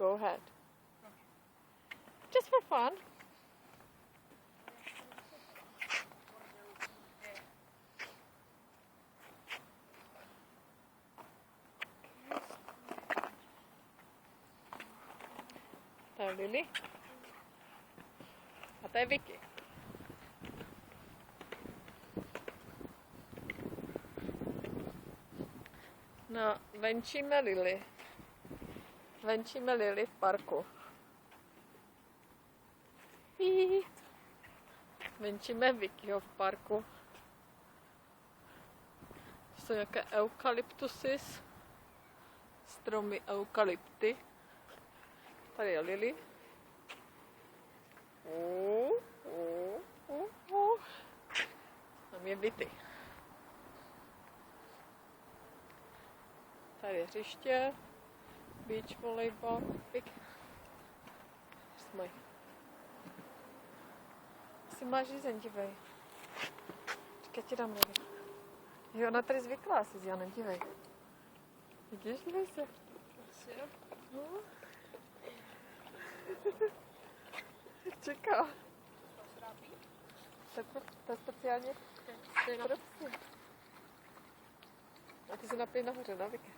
Go ahead. Just for fun. To je Lily. A to je Vicky. No, venčíme Lily. Venčíme Lily v parku. Venčíme Vickyho v parku. To jsou nějaké eukalyptusy. Stromy eukalypty. Tady je Lily. Tam je Vity. Tady je hřiště. Beach volejbal. Smaj. Asi máš řízen, dívej. Říkaj, ti dám Lily. Jo, ona tady zvyklá asi s Janem, dívej. Vidíš, dívej se. No. Čeká. To je speciálně pro psy. A ty se napij nahoře, na Vicky.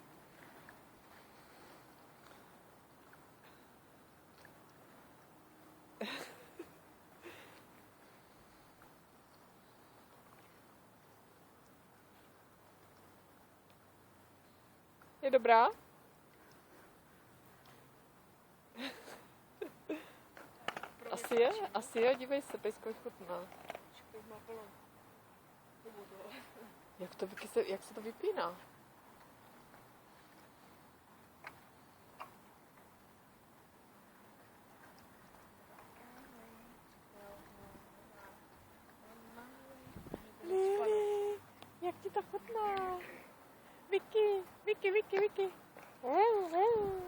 Je dobrá? Asi je, dívej se, pejsko chutná. Jak se to vypíná? Lily, jak ti to chutná? Vicky. Tu no.